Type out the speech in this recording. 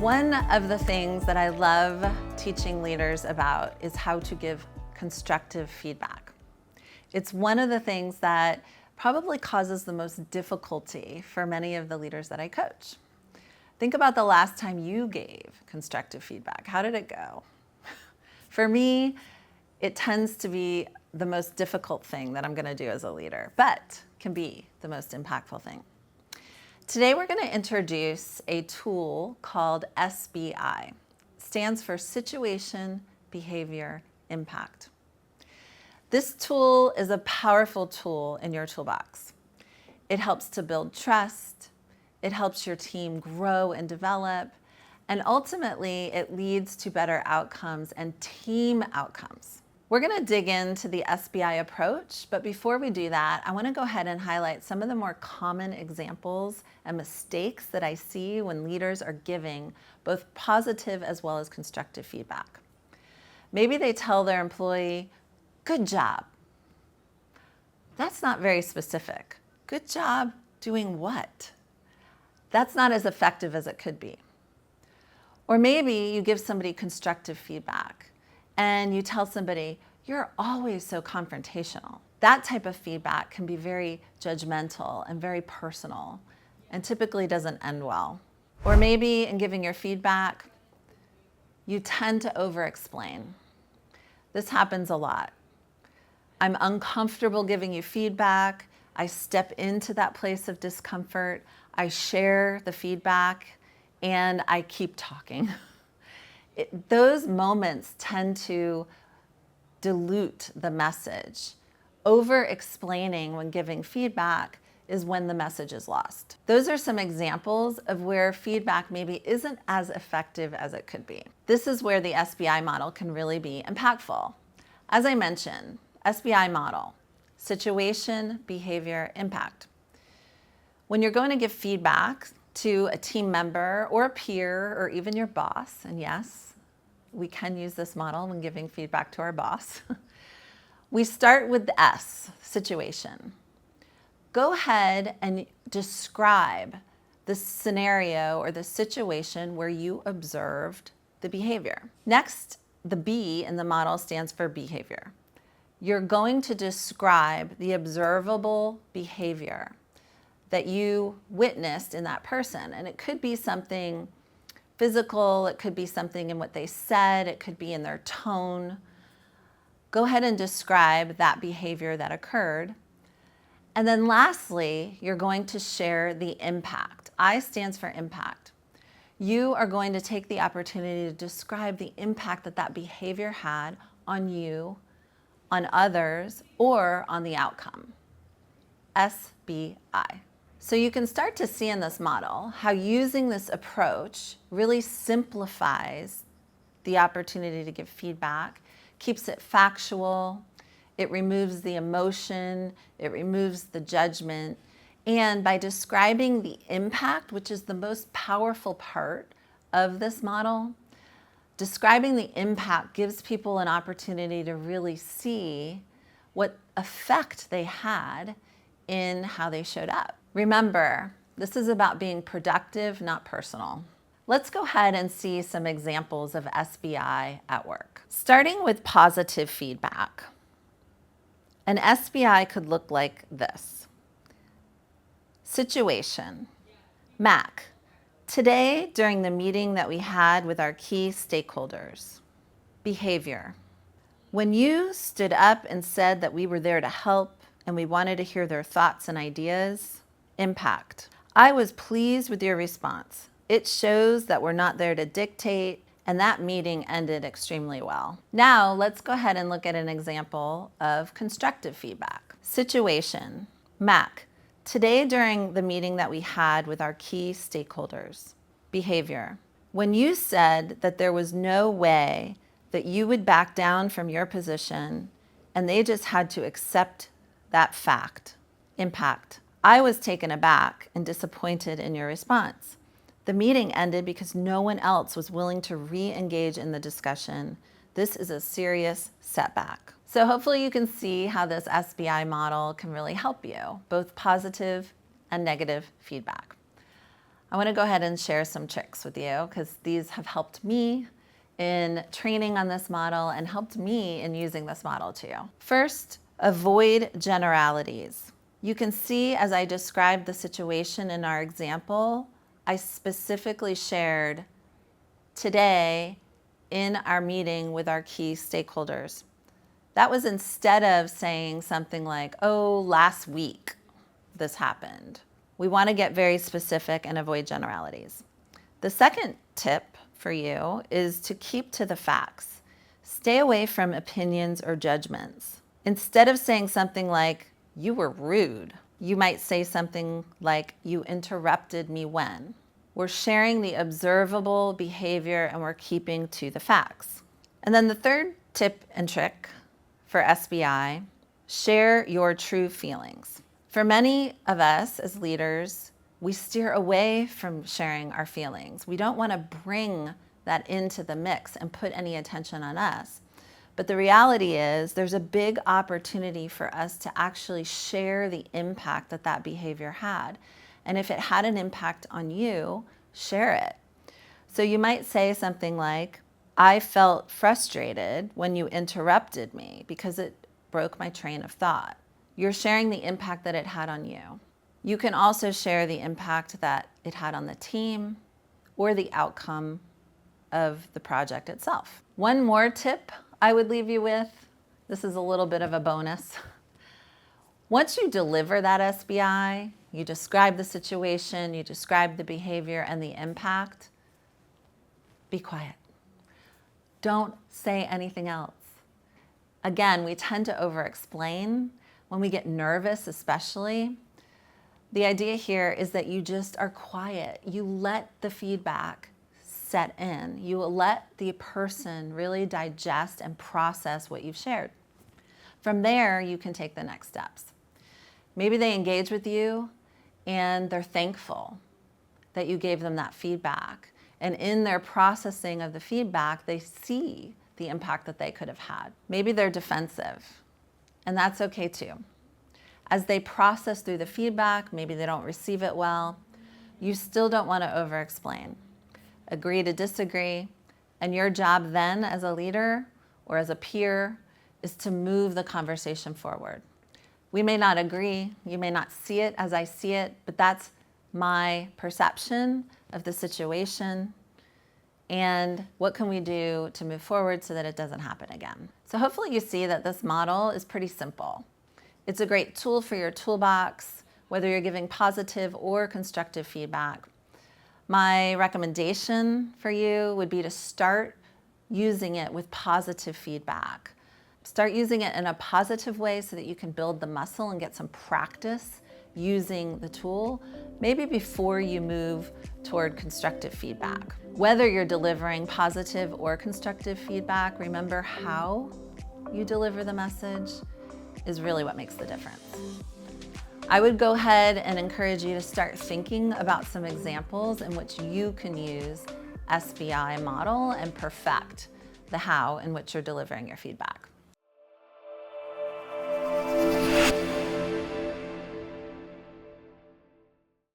One of the things that I love teaching leaders about is how to give constructive feedback. It's one of the things that probably causes the most difficulty for many of the leaders that I coach. Think about the last time you gave constructive feedback. How did it go? For me, it tends to be the most difficult thing that I'm going to do as a leader, but can be the most impactful thing. Today we're going to introduce a tool called SBI. It stands for Situation, Behavior, Impact. This tool is a powerful tool in your toolbox. It helps to build trust, it helps your team grow and develop, and ultimately it leads to better outcomes and team outcomes. We're going to dig into the SBI approach, but before we do that, I want to go ahead and highlight some of the more common examples and mistakes that I see when leaders are giving both positive as well as constructive feedback. Maybe they tell their employee, "Good job." That's not very specific. Good job doing what? That's not as effective as it could be. Or maybe you give somebody constructive feedback and you tell somebody, "You're always so confrontational." That type of feedback can be very judgmental and very personal and typically doesn't end well. Or maybe in giving your feedback, you tend to over-explain. This happens a lot. I'm uncomfortable giving you feedback. I step into that place of discomfort. I share the feedback and I keep talking. Those moments tend to dilute the message. Over-explaining when giving feedback is when the message is lost. Those are some examples of where feedback maybe isn't as effective as it could be. This is where the SBI model can really be impactful. As I mentioned, SBI model, situation, behavior, impact. When you're going to give feedback to a team member or a peer or even your boss, and yes, we can use this model when giving feedback to our boss. We start with the S, situation. Go ahead and describe the scenario or the situation where you observed the behavior. Next, the B in the model stands for behavior. You're going to describe the observable behavior that you witnessed in that person. And it could be something physical, it could be something in what they said, it could be in their tone. Go ahead and describe that behavior that occurred. And then lastly, you're going to share the impact. I stands for impact. You are going to take the opportunity to describe the impact that that behavior had on you, on others, or on the outcome. SBI. So you can start to see in this model how using this approach really simplifies the opportunity to give feedback, keeps it factual, it removes the emotion, it removes the judgment, and by describing the impact, which is the most powerful part of this model, describing the impact gives people an opportunity to really see what effect they had in how they showed up. Remember, this is about being productive, not personal. Let's go ahead and see some examples of SBI at work. Starting with positive feedback. An SBI could look like this. Situation. Mac, today during the meeting that we had with our key stakeholders. Behavior. When you stood up and said that we were there to help and we wanted to hear their thoughts and ideas. Impact. I was pleased with your response. It shows that we're not there to dictate, and that meeting ended extremely well. Now let's go ahead and look at an example of constructive feedback. Situation. Mac, today during the meeting that we had with our key stakeholders. Behavior. When you said that there was no way that you would back down from your position and they just had to accept that fact. Impact. I was taken aback and disappointed in your response. The meeting ended because no one else was willing to re-engage in the discussion. This is a serious setback. So hopefully you can see how this SBI model can really help you, both positive and negative feedback. I want to go ahead and share some tricks with you because these have helped me in training on this model and helped me in using this model too. First, avoid generalities. You can see as I described the situation in our example, I specifically shared today in our meeting with our key stakeholders. That was instead of saying something like, oh, last week this happened. We want to get very specific and avoid generalities. The second tip for you is to keep to the facts. Stay away from opinions or judgments. Instead of saying something like, you were rude, you might say something like, you interrupted me when. We're sharing the observable behavior and we're keeping to the facts. And then the third tip and trick for SBI, share your true feelings. For many of us as leaders, we steer away from sharing our feelings. We don't want to bring that into the mix and put any attention on us. But the reality is there's a big opportunity for us to actually share the impact that that behavior had. And if it had an impact on you, share it. So you might say something like, I felt frustrated when you interrupted me because it broke my train of thought. You're sharing the impact that it had on you. You can also share the impact that it had on the team or the outcome of the project itself. One more tip I would leave you with, this is a little bit of a bonus. Once you deliver that SBI, you describe the situation, you describe the behavior and the impact, be quiet. Don't say anything else. Again, we tend to over-explain. When we get nervous especially, the idea here is that you just are quiet. You let the feedback set in. You let the person really digest and process what you've shared. From there, you can take the next steps. Maybe they engage with you and they're thankful that you gave them that feedback. And in their processing of the feedback, they see the impact that they could have had. Maybe they're defensive, and that's okay too. As they process through the feedback, maybe they don't receive it well, you still don't want to over-explain. Agree to disagree, and your job then as a leader or as a peer is to move the conversation forward. We may not agree, you may not see it as I see it, but that's my perception of the situation, and what can we do to move forward so that it doesn't happen again. So hopefully you see that this model is pretty simple. It's a great tool for your toolbox, whether you're giving positive or constructive feedback. My recommendation for you would be to start using it with positive feedback. Start using it in a positive way so that you can build the muscle and get some practice using the tool, maybe before you move toward constructive feedback. Whether you're delivering positive or constructive feedback, remember how you deliver the message is really what makes the difference. I would go ahead and encourage you to start thinking about some examples in which you can use SBI model and perfect the how in which you're delivering your feedback.